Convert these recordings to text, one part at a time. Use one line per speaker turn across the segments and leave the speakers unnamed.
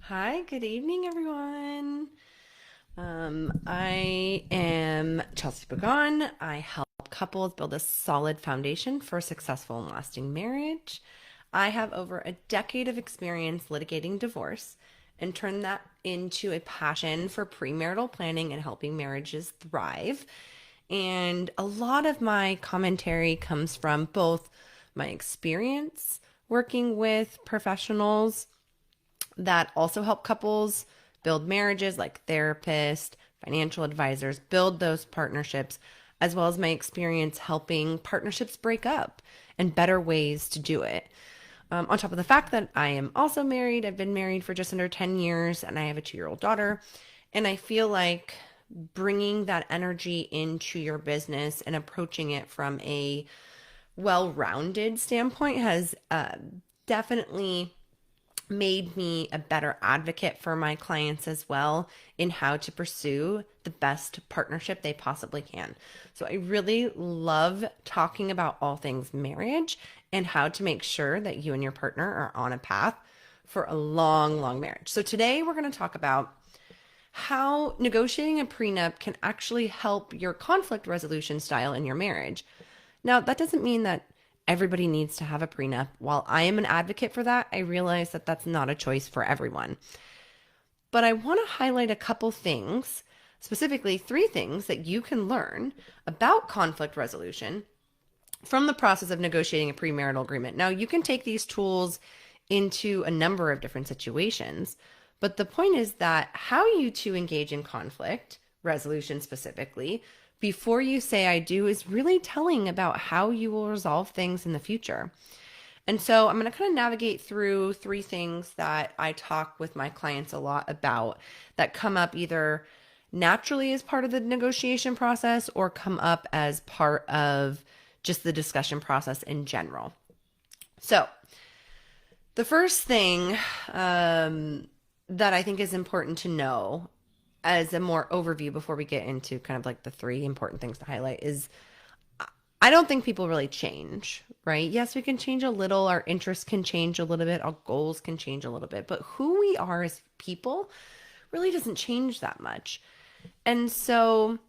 Hi, good evening, everyone. I am Chelsea Pagan. I help couples build a solid foundation for a successful and lasting marriage. I have over a decade of experience litigating divorce and turned that into a passion for premarital planning and helping marriages thrive. And a lot of my commentary comes from both my experience working with professionals that also help couples build marriages, like therapists, financial advisors, build those partnerships, as well as my experience helping partnerships break up and better ways to do it. On top of the fact that I am also married, I've been married for just under 10 years and I have a 2-year-old daughter. And I feel like bringing that energy into your business and approaching it from a well rounded standpoint has definitely made me a better advocate for my clients as well in how to pursue the best partnership they possibly can. So I really love talking about all things marriage and how to make sure that you and your partner are on a path for a long, long marriage. So today we're going to talk about how negotiating a prenup can actually help your conflict resolution style in your marriage. Now, that doesn't mean that everybody needs to have a prenup. While I am an advocate for that, I realize that that's not a choice for everyone. But I want to highlight a couple things, specifically 3 things that you can learn about conflict resolution from the process of negotiating a premarital agreement. Now, you can take these tools into a number of different situations, but the point is that how you two engage in conflict resolution specifically before you say I do is really telling about how you will resolve things in the future. And so I'm going to kind of navigate through 3 things that I talk with my clients a lot about that come up either naturally as part of the negotiation process or come up as part of just the discussion process in general. So, the first thing that I think is important to know as a more overview before we get into kind of like the 3 important things to highlight is I don't think people really change, right? Yes, we can change a little, our interests can change a little bit, our goals can change a little bit, but who we are as people really doesn't change that much. And so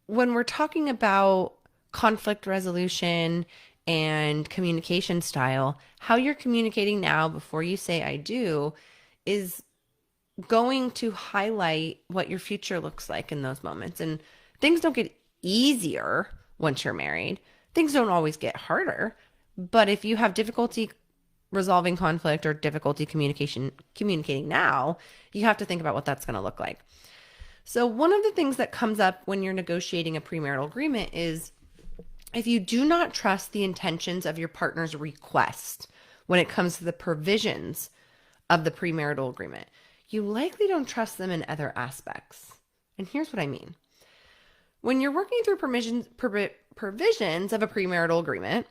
when we're talking about conflict resolution and communication style, how you're communicating now before you say I do is going to highlight what your future looks like in those moments. And things don't get easier once you're married. Things don't always get harder. But if you have difficulty resolving conflict or difficulty communicating now, you have to think about what that's going to look like. So one of the things that comes up when you're negotiating a premarital agreement is if you do not trust the intentions of your partner's request when it comes to the provisions of the premarital agreement, you likely don't trust them in other aspects. And here's what I mean. When you're working through provisions of a premarital agreement,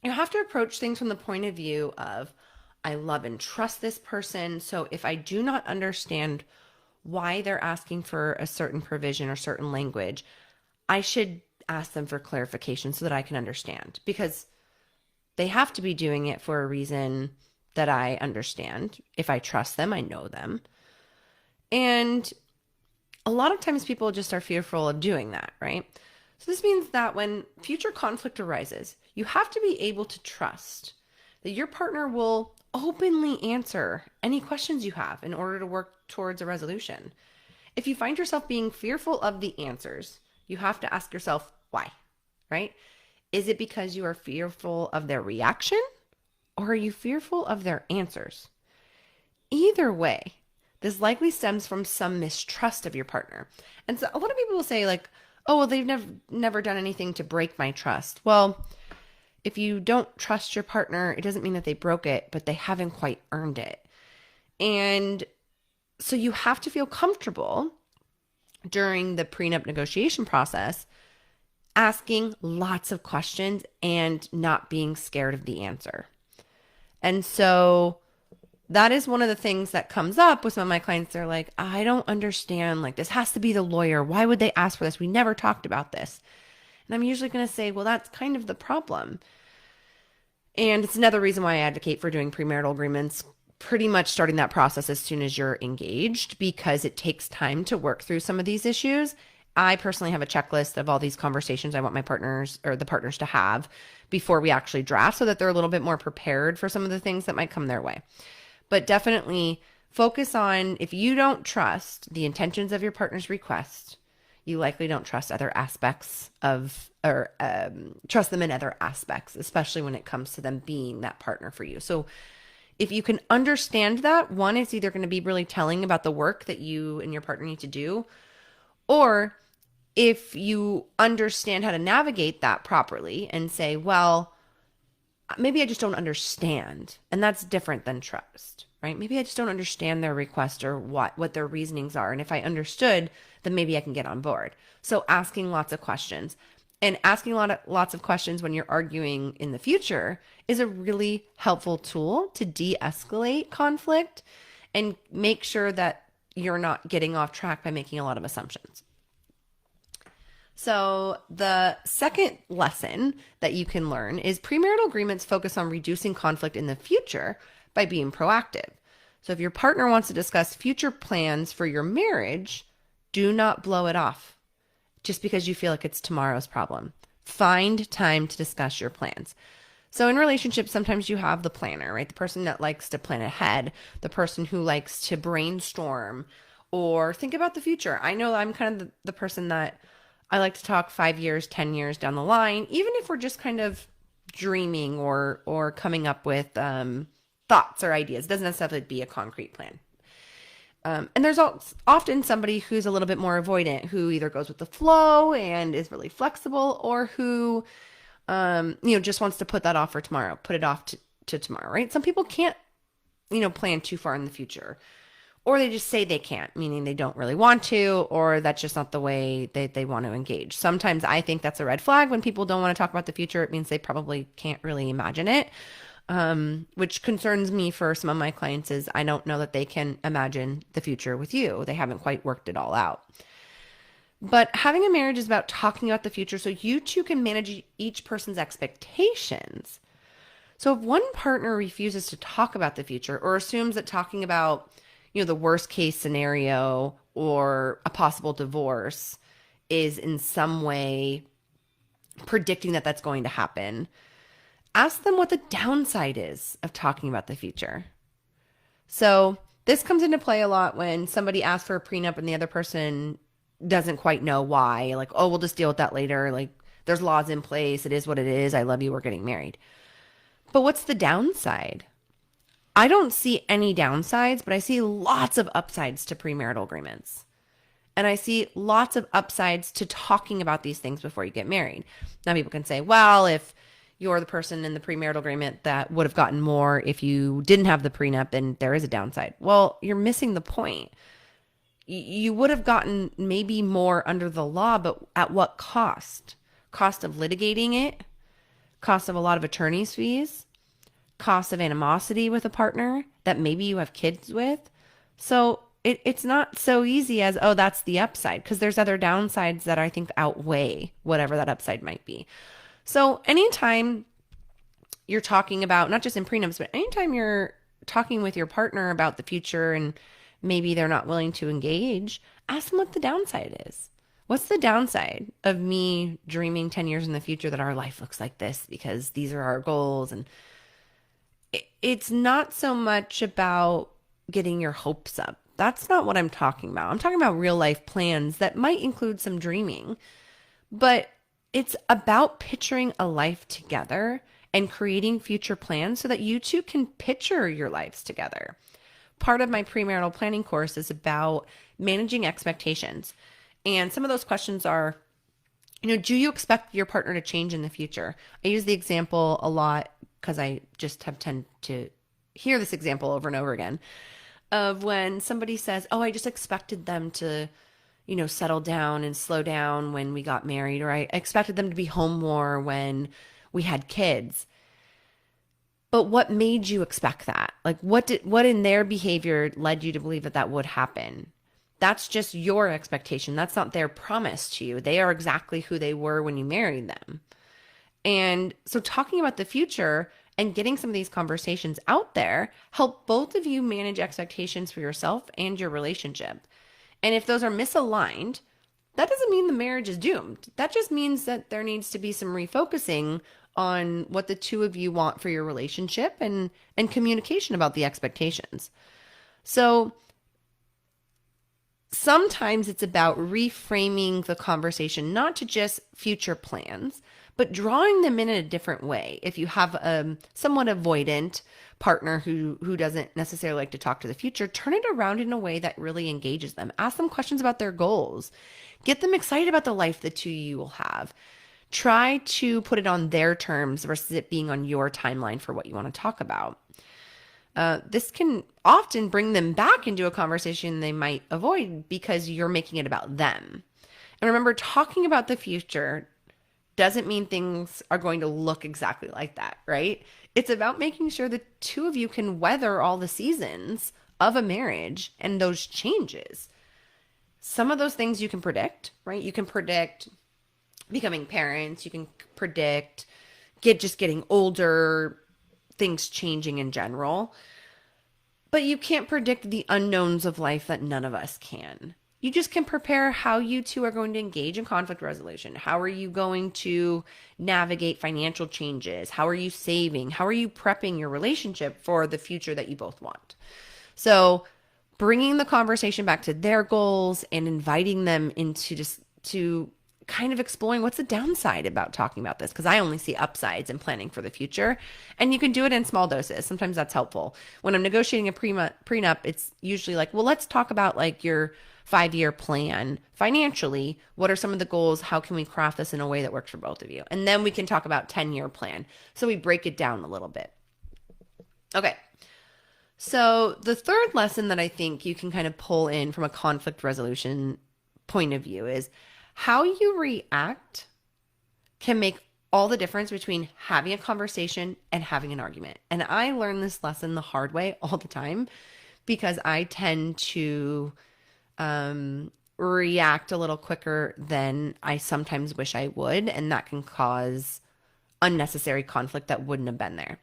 you have to approach things from the point of view of, I love and trust this person. So if I do not understand why they're asking for a certain provision or certain language, I should ask them for clarification so that I can understand, because they have to be doing it for a reason that I understand. If I trust them, I know them. And a lot of times people just are fearful of doing that, right? So this means that when future conflict arises, you have to be able to trust that your partner will openly answer any questions you have in order to work towards a resolution. If you find yourself being fearful of the answers, you have to ask yourself why, right? Is it because you are fearful of their reaction, or are you fearful of their answers? Either way, this likely stems from some mistrust of your partner. And so a lot of people will say like, "Oh, well, they've never done anything to break my trust." Well, if you don't trust your partner, it doesn't mean that they broke it, but they haven't quite earned it. And so you have to feel comfortable during the prenup negotiation process asking lots of questions and not being scared of the answer. And so that is one of the things that comes up with some of my clients. They're like, I don't understand. Like, this has to be the lawyer. Why would they ask for this? We never talked about this. And I'm usually going to say, well, that's kind of the problem. And it's another reason why I advocate for doing premarital agreements pretty much starting that process as soon as you're engaged because it takes time to work through some of these issues. I personally have a checklist of all these conversations I want my partners or the partners to have before we actually draft so that they're a little bit more prepared for some of the things that might come their way. But definitely focus on, if you don't trust the intentions of your partner's request, you likely don't trust other aspects of, or trust them in other aspects, especially when it comes to them being that partner for you. So if you can understand that, one, it's either going to be really telling about the work that you and your partner need to do, or if you understand how to navigate that properly and say, well, maybe I just don't understand. And that's different than trust, right? Maybe I just don't understand their request or what their reasonings are. And if I understood, then maybe I can get on board. So asking lots of questions. And asking lots of questions when you're arguing in the future is a really helpful tool to de-escalate conflict and make sure that you're not getting off track by making a lot of assumptions. So the second lesson that you can learn is premarital agreements focus on reducing conflict in the future by being proactive. So if your partner wants to discuss future plans for your marriage, do not blow it off just because you feel like it's tomorrow's problem. Find time to discuss your plans. So in relationships, sometimes you have the planner, right? The person that likes to plan ahead, the person who likes to brainstorm or think about the future. I know I'm kind of the person that I like to talk 5 years, 10 years down the line, even if we're just kind of dreaming or coming up with thoughts or ideas. It doesn't necessarily be a concrete plan. And there's often somebody who's a little bit more avoidant, who either goes with the flow and is really flexible, or who, just wants to put that off for tomorrow, put it off to tomorrow, right? Some people can't, plan too far in the future, or they just say they can't, meaning they don't really want to, or that's just not the way they want to engage. Sometimes I think that's a red flag. When people don't want to talk about the future, it means they probably can't really imagine it. Which concerns me for some of my clients is I don't know that they can imagine the future with you. They haven't quite worked it all out. But having a marriage is about talking about the future so you two can manage each person's expectations. So if one partner refuses to talk about the future or assumes that talking about, the worst case scenario or a possible divorce is in some way predicting that that's going to happen, ask them what the downside is of talking about the future. So this comes into play a lot when somebody asks for a prenup and the other person doesn't quite know why. Like, oh, we'll just deal with that later. Like, there's laws in place. It is what it is. I love you. We're getting married. But what's the downside? I don't see any downsides, but I see lots of upsides to premarital agreements. And I see lots of upsides to talking about these things before you get married. Now people can say, well, if you're the person in the premarital agreement that would have gotten more if you didn't have the prenup, then there is a downside. Well, you're missing the point. You would have gotten maybe more under the law, but at what cost? Cost of litigating it, cost of a lot of attorney's fees, cost of animosity with a partner that maybe you have kids with. So it's not so easy as, oh, that's the upside, because there's other downsides that I think outweigh whatever that upside might be. So anytime you're talking about, not just in prenups, but anytime you're talking with your partner about the future and maybe they're not willing to engage, ask them what the downside is. What's the downside of me dreaming 10 years in the future that our life looks like this because these are our goals? And it's not so much about getting your hopes up. That's not what I'm talking about. I'm talking about real life plans that might include some dreaming, but it's about picturing a life together and creating future plans so that you two can picture your lives together. Part of my premarital planning course is about managing expectations. And some of those questions are, do you expect your partner to change in the future? I use the example a lot because I just have tend to hear this example over and over again of when somebody says, oh, I just expected them to, settle down and slow down when we got married, or I expected them to be home more when we had kids. But what made you expect that? Like what in their behavior led you to believe that that would happen? That's just your expectation. That's not their promise to you. They are exactly who they were when you married them. And so talking about the future and getting some of these conversations out there help both of you manage expectations for yourself and your relationship. And if those are misaligned, that doesn't mean the marriage is doomed. That just means that there needs to be some refocusing on what the two of you want for your relationship and communication about the expectations. So sometimes it's about reframing the conversation, not to just future plans, but drawing them in a different way. If you have a somewhat avoidant partner who doesn't necessarily like to talk to the future, turn it around in a way that really engages them. Ask them questions about their goals. Get them excited about the life the two of you will have. Try to put it on their terms versus it being on your timeline for what you want to talk about. This can often bring them back into a conversation they might avoid because you're making it about them. And remember, talking about the future doesn't mean things are going to look exactly like that, right? It's about making sure the two of you can weather all the seasons of a marriage and those changes. Some of those things you can predict, right? You can predict becoming parents. You can predict just getting older, things changing in general. But you can't predict the unknowns of life that none of us can. You just can prepare how you two are going to engage in conflict resolution. How are you going to navigate financial changes? How are you saving? How are you prepping your relationship for the future that you both want? So bringing the conversation back to their goals and inviting them into just to kind of exploring what's the downside about talking about this, because I only see upsides in planning for the future. And you can do it in small doses. Sometimes that's helpful. When I'm negotiating a prenup, it's usually like, well, let's talk about like your 5-year plan financially. What are some of the goals? How can we craft this in a way that works for both of you? And then we can talk about 10-year plan. So we break it down a little bit. Okay. So the third lesson that I think you can kind of pull in from a conflict resolution point of view is how you react can make all the difference between having a conversation and having an argument. And I learned this lesson the hard way all the time because I tend to react a little quicker than I sometimes wish I would. And that can cause unnecessary conflict that wouldn't have been there.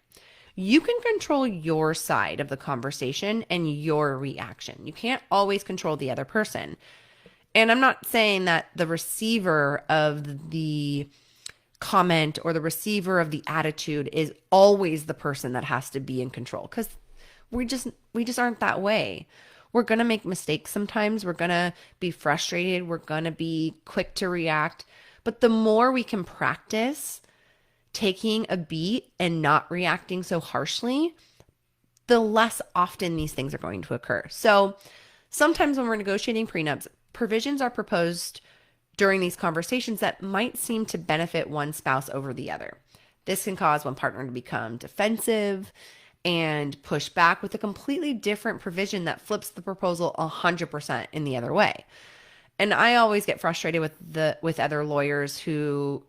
You can control your side of the conversation and your reaction. You can't always control the other person. And I'm not saying that the receiver of the comment or the receiver of the attitude is always the person that has to be in control, because we just aren't that way. We're going to make mistakes sometimes. We're going to be frustrated. We're going to be quick to react. But the more we can practice taking a beat and not reacting so harshly, the less often these things are going to occur. So sometimes when we're negotiating prenups, provisions are proposed during these conversations that might seem to benefit one spouse over the other. This can cause one partner to become defensive and push back with a completely different provision that flips the proposal 100% in the other way. And I always get frustrated with other lawyers who,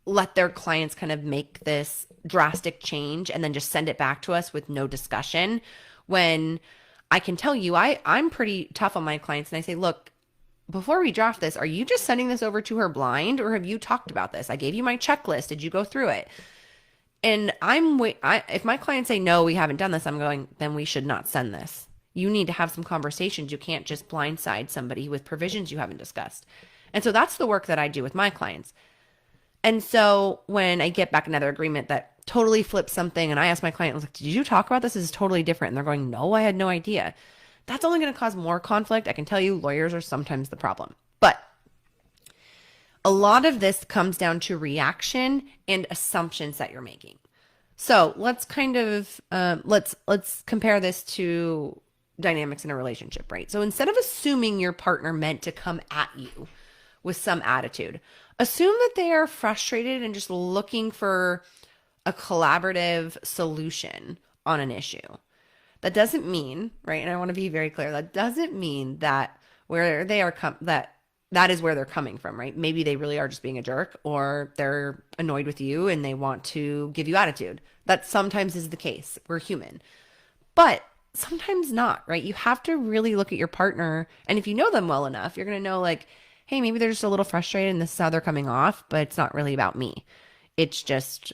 let their clients kind of make this drastic change and then just send it back to us with no discussion, when I can tell you I'm pretty tough on my clients and I say, look, before we draft this, are you just sending this over to her blind, or have you talked about this? I gave you my checklist. Did you go through it? And if my clients say, no, we haven't done this, I'm going, then we should not send this. You need to have some conversations. You can't just blindside somebody with provisions you haven't discussed. And so that's the work that I do with my clients. And so when I get back another agreement that totally flips something, and I ask my client, I was like, did you talk about this? This is totally different. And they're going, no, I had no idea. That's only going to cause more conflict. I can tell you, lawyers are sometimes the problem. But a lot of this comes down to reaction and assumptions that you're making. So let's kind of, let's compare this to dynamics in a relationship, right? So instead of assuming your partner meant to come at you with some attitude, assume that they are frustrated and just looking for a collaborative solution on an issue. That doesn't mean, right? And I want to be very clear, that doesn't mean that where they are that is where they're coming from, right? Maybe they really are just being a jerk, or they're annoyed with you and they want to give you attitude. That sometimes is the case. We're human. But sometimes not, right? You have to really look at your partner, and if you know them well enough, you're going to know, like, hey, maybe they're just a little frustrated and this is how they're coming off, but it's not really about me. It's just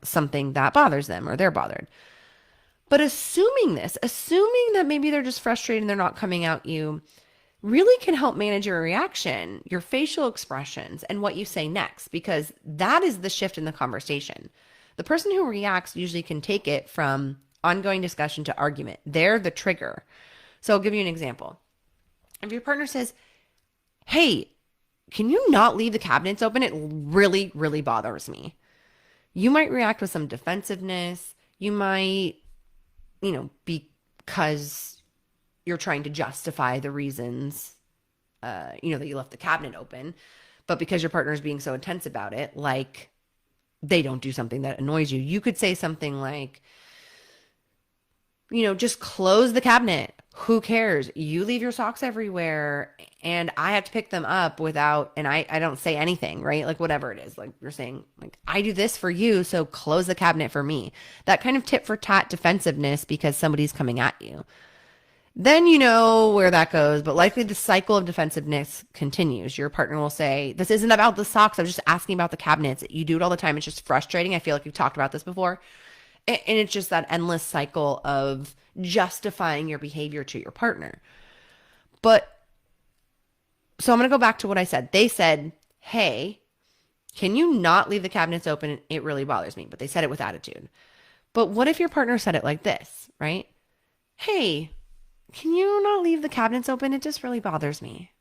something that bothers them or they're bothered. But assuming that maybe they're just frustrated and they're not coming at you, really can help manage your reaction, your facial expressions, and what you say next, because that is the shift in the conversation. The person who reacts usually can take it from ongoing discussion to argument. They're the trigger. So I'll give you an example. If your partner says, hey, can you not leave the cabinets open? It really, really bothers me. You might react with some defensiveness. You might, because you're trying to justify the reasons, that you left the cabinet open. But because your partner is being so intense about it, like they don't do something that annoys you, you could say something like, just close the cabinet. Who cares? You leave your socks everywhere and I have to pick them up and I don't say anything, right? Like whatever it is, like you're saying, like, I do this for you, so close the cabinet for me. That kind of tit for tat defensiveness because somebody's coming at you. Then you know where that goes, but likely the cycle of defensiveness continues. Your partner will say, this isn't about the socks. I was just asking about the cabinets. You do it all the time. It's just frustrating. I feel like we've talked about this before. And it's just that endless cycle of justifying your behavior to your partner. But so I'm going to go back to what I said. They said, hey, can you not leave the cabinets open? It really bothers me. But they said it with attitude. But what if your partner said it like this, right? Hey, can you not leave the cabinets open? It just really bothers me.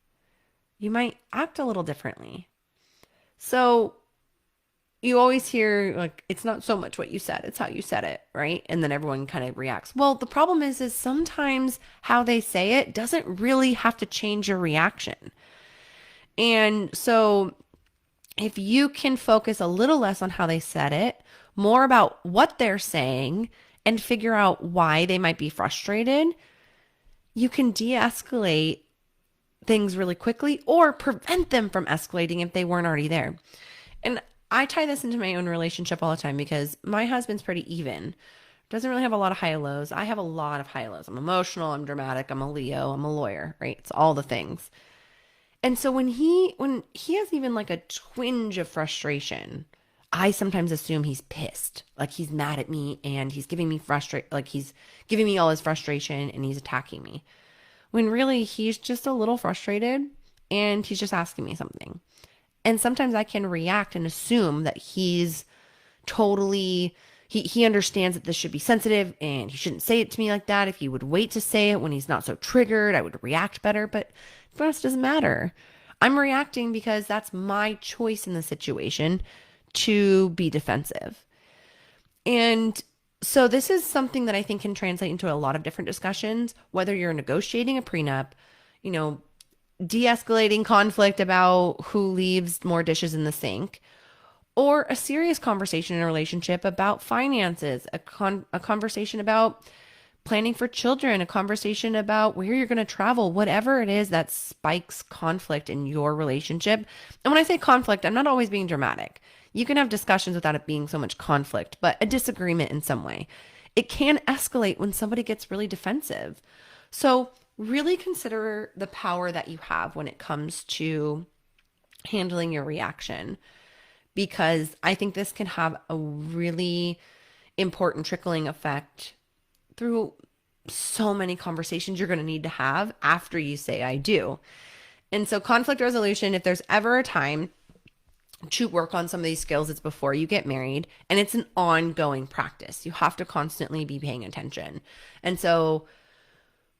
You might act a little differently. So you always hear, like, it's not so much what you said, it's how you said it, right? And then everyone kind of reacts. Well, the problem is sometimes how they say it doesn't really have to change your reaction. And so if you can focus a little less on how they said it, more about what they're saying, and figure out why they might be frustrated, you can de-escalate things really quickly or prevent them from escalating if they weren't already there. And I tie this into my own relationship all the time because my husband's pretty even. Doesn't really have a lot of high lows. I have a lot of high lows. I'm emotional, I'm dramatic, I'm a Leo, I'm a lawyer, right? It's all the things. And so when he has even like a twinge of frustration, I sometimes assume he's pissed. Like he's mad at me and he's giving me he's giving me all his frustration and he's attacking me. When really he's just a little frustrated and he's just asking me something. And sometimes I can react and assume that he's totally, he understands that this should be sensitive and he shouldn't say it to me like that. If he would wait to say it when he's not so triggered, I would react better. But for us, it doesn't matter. I'm reacting because that's my choice in the situation to be defensive. And so this is something that I think can translate into a lot of different discussions, whether you're negotiating a prenup, de-escalating conflict about who leaves more dishes in the sink, or a serious conversation in a relationship about finances, a conversation about planning for children, a conversation about where you're going to travel, whatever it is that spikes conflict in your relationship. And when I say conflict, I'm not always being dramatic. You can have discussions without it being so much conflict, but a disagreement in some way. It can escalate when somebody gets really defensive. So really consider the power that you have when it comes to handling your reaction, because I think this can have a really important trickling effect through so many conversations you're going to need to have after you say I do. And so conflict resolution, if there's ever a time to work on some of these skills, it's before you get married, and it's an ongoing practice. You have to constantly be paying attention. And so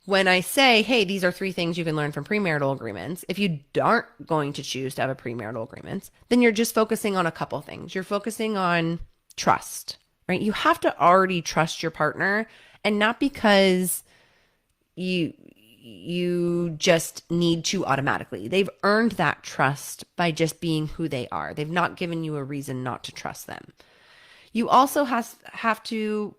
when I say, hey, these are 3 things you can learn from premarital agreements, if you aren't going to choose to have a premarital agreement, then you're just focusing on a couple things. You're focusing on trust, right? You have to already trust your partner, and not because you just need to automatically. They've earned that trust by just being who they are. They've not given you a reason not to trust them. You also have to,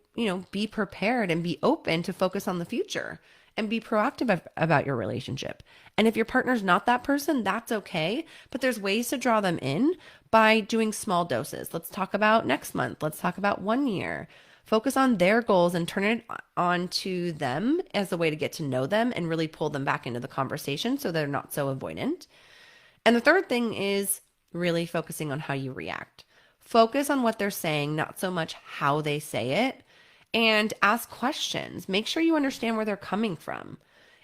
be prepared and be open to focus on the future and be proactive about your relationship. And if your partner's not that person, that's okay. But there's ways to draw them in by doing small doses. Let's talk about next month. Let's talk about 1 year. Focus on their goals and turn it on to them as a way to get to know them and really pull them back into the conversation so they're not so avoidant. And the third thing is really focusing on how you react. Focus on what they're saying, not so much how they say it, and ask questions. Make sure you understand where they're coming from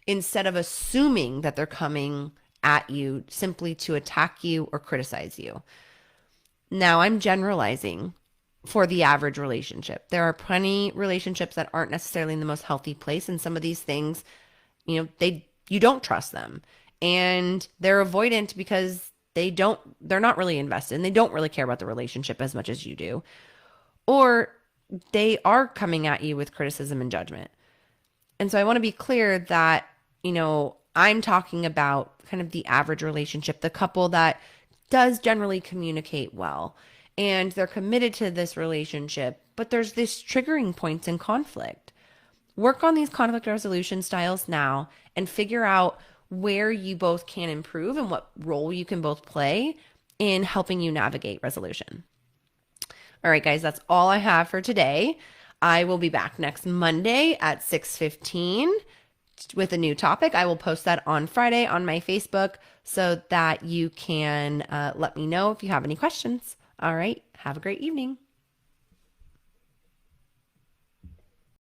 instead of assuming that they're coming at you simply to attack you or criticize you. Now, I'm generalizing for the average relationship. There are plenty relationships that aren't necessarily in the most healthy place, and some of these things, you don't trust them, and they're avoidant because they're not really invested and they don't really care about the relationship as much as you do, or they are coming at you with criticism and judgment. And so I want to be clear that, I'm talking about kind of the average relationship, the couple that does generally communicate well and they're committed to this relationship, but there's this triggering points in conflict. Work on these conflict resolution styles now and figure out where you both can improve and what role you can both play in helping you navigate resolution. All right, guys, that's all I have for today. I will be back next Monday at 6:15 with a new topic. I will post that on Friday on my Facebook so that you can let me know if you have any questions. All right, have a great evening.